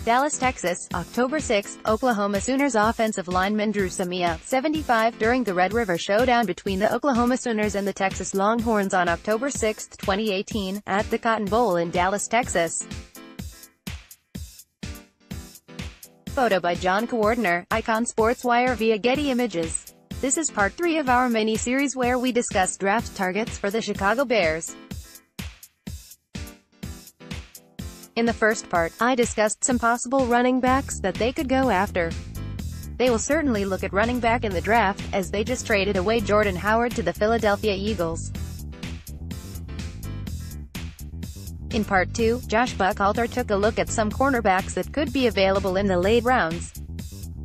Dallas, Texas, October 6. Oklahoma Sooners offensive lineman Dru Samia, 75, during the Red River Showdown between the Oklahoma Sooners and the Texas Longhorns on October 6, 2018, at the Cotton Bowl in Dallas, Texas. Photo by John Cordner, Icon SportsWire via Getty Images. This is part 3 of our mini-series where we discuss draft targets for the Chicago Bears. In the first part, I discussed some possible running backs that they could go after. They will certainly look at running back in the draft, as they just traded away Jordan Howard to the Philadelphia Eagles. In part 2, Josh Buchalter took a look at some cornerbacks that could be available in the late rounds.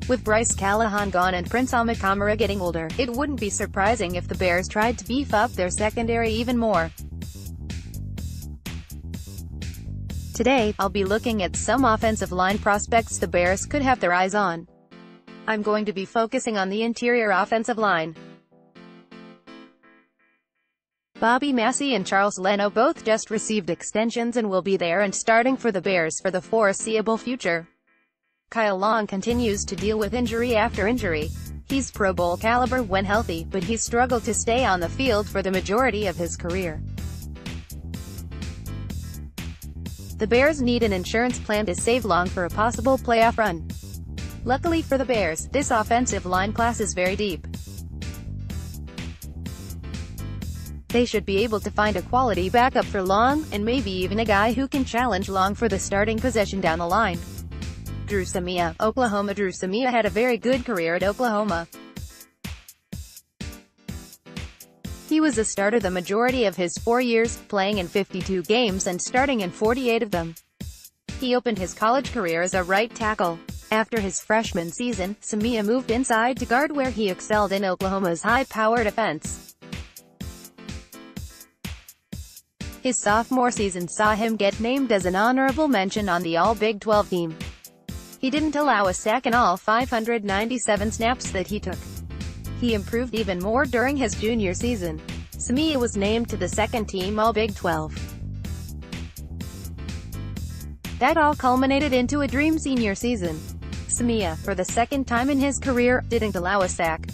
With Bryce Callahan gone and Prince Amukamara getting older, it wouldn't be surprising if the Bears tried to beef up their secondary even more. Today, I'll be looking at some offensive line prospects the Bears could have their eyes on. I'm going to be focusing on the interior offensive line. Bobby Massey and Charles Leno both just received extensions and will be there and starting for the Bears for the foreseeable future. Kyle Long continues to deal with injury after injury. He's Pro Bowl caliber when healthy, but he's struggled to stay on the field for the majority of his career. The Bears need an insurance plan to save Long for a possible playoff run. Luckily for the Bears, this offensive line class is very deep. They should be able to find a quality backup for Long, and maybe even a guy who can challenge Long for the starting position down the line. Dru Samia, Oklahoma. Dru Samia had a very good career at Oklahoma. He was a starter the majority of his 4 years, playing in 52 games and starting in 48 of them. He opened his college career as a right tackle. After his freshman season, Samia moved inside to guard where he excelled in Oklahoma's high-powered offense. His sophomore season saw him get named as an honorable mention on the All-Big 12 team. He didn't allow a sack in all 597 snaps that he took. He improved even more during his junior season. Samia was named to the second-team All-Big 12. That all culminated into a dream senior season. Samia, for the second time in his career, didn't allow a sack.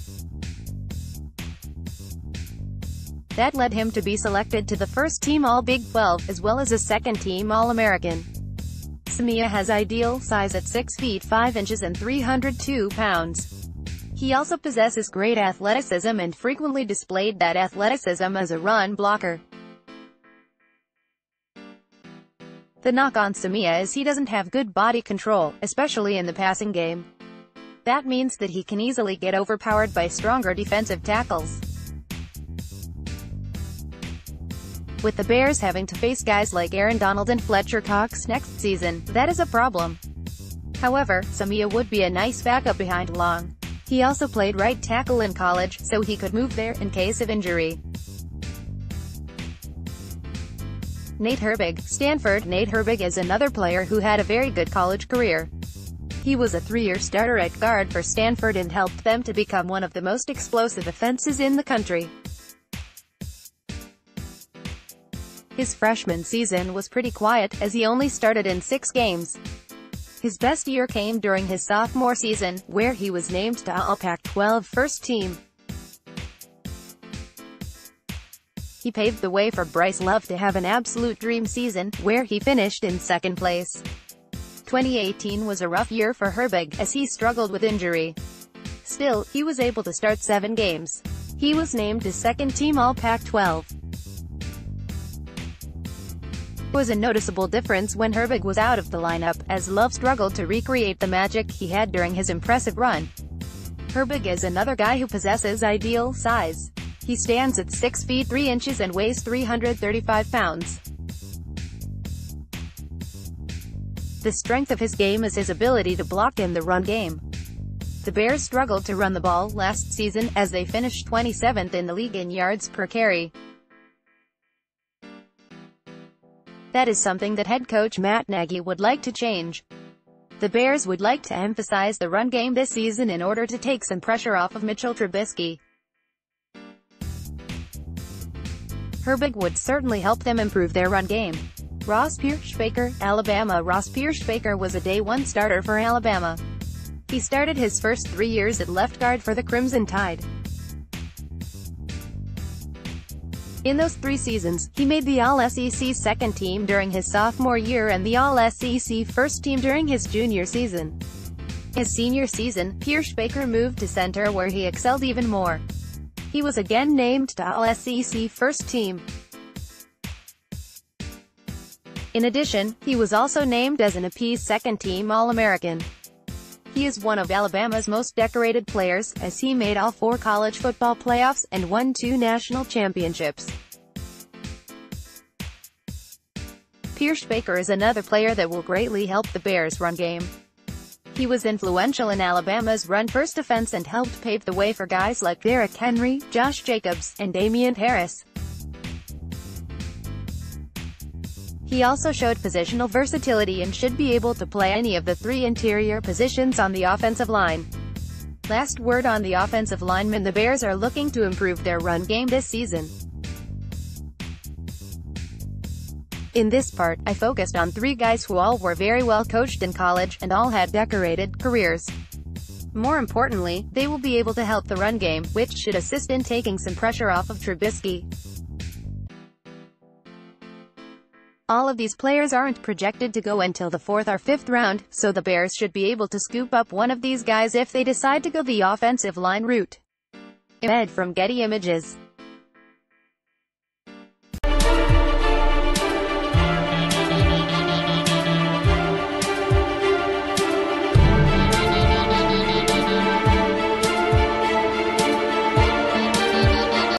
That led him to be selected to the first-team All-Big 12, as well as a second-team All-American. Samia has ideal size at 6 feet 5 inches and 302 pounds. He also possesses great athleticism and frequently displayed that athleticism as a run blocker. The knock on Samia is he doesn't have good body control, especially in the passing game. That means that he can easily get overpowered by stronger defensive tackles. With the Bears having to face guys like Aaron Donald and Fletcher Cox next season, that is a problem. However, Samia would be a nice backup behind Long. He also played right tackle in college, so he could move there in case of injury. Nate Herbig, Stanford. Nate Herbig is another player who had a very good college career. He was a 3-year starter at guard for Stanford and helped them to become one of the most explosive offenses in the country. His freshman season was pretty quiet, as he only started in 6 games. His best year came during his sophomore season, where he was named to All-Pac-12 first team. He paved the way for Bryce Love to have an absolute dream season, where he finished in second place. 2018 was a rough year for Herbig, as he struggled with injury. Still, he was able to start 7 games. He was named to second-team All-Pac-12. There was a noticeable difference when Herbig was out of the lineup, as Love struggled to recreate the magic he had during his impressive run. Herbig is another guy who possesses ideal size. He stands at 6 feet 3 inches and weighs 335 pounds. The strength of his game is his ability to block in the run game. The Bears struggled to run the ball last season, as they finished 27th in the league in yards per carry. That is something that head coach Matt Nagy would like to change. The Bears would like to emphasize the run game this season in order to take some pressure off of Mitchell Trubisky. Herbig would certainly help them improve their run game. Ross Pierschbacher, Alabama. Ross Pierschbacher was a day one starter for Alabama. He started his first 3 years at left guard for the Crimson Tide. In those 3 seasons, he made the All-SEC second team during his sophomore year and the All-SEC first team during his junior season. His senior season, Pierschbacher moved to center where he excelled even more. He was again named to All-SEC first team. In addition, he was also named as an AP's second-team All-American. He is one of Alabama's most decorated players, as he made all 4 college football playoffs, and won 2 national championships. Pierschbacher is another player that will greatly help the Bears' run game. He was influential in Alabama's run-first offense and helped pave the way for guys like Derrick Henry, Josh Jacobs, and Damien Harris. He also showed positional versatility and should be able to play any of the 3 interior positions on the offensive line. Last word on the offensive linemen: the Bears are looking to improve their run game this season. In this part, I focused on 3 guys who all were very well coached in college, and all had decorated careers. More importantly, they will be able to help the run game, which should assist in taking some pressure off of Trubisky. All of these players aren't projected to go until the 4th or 5th round, so the Bears should be able to scoop up one of these guys if they decide to go the offensive line route. Image from Getty Images.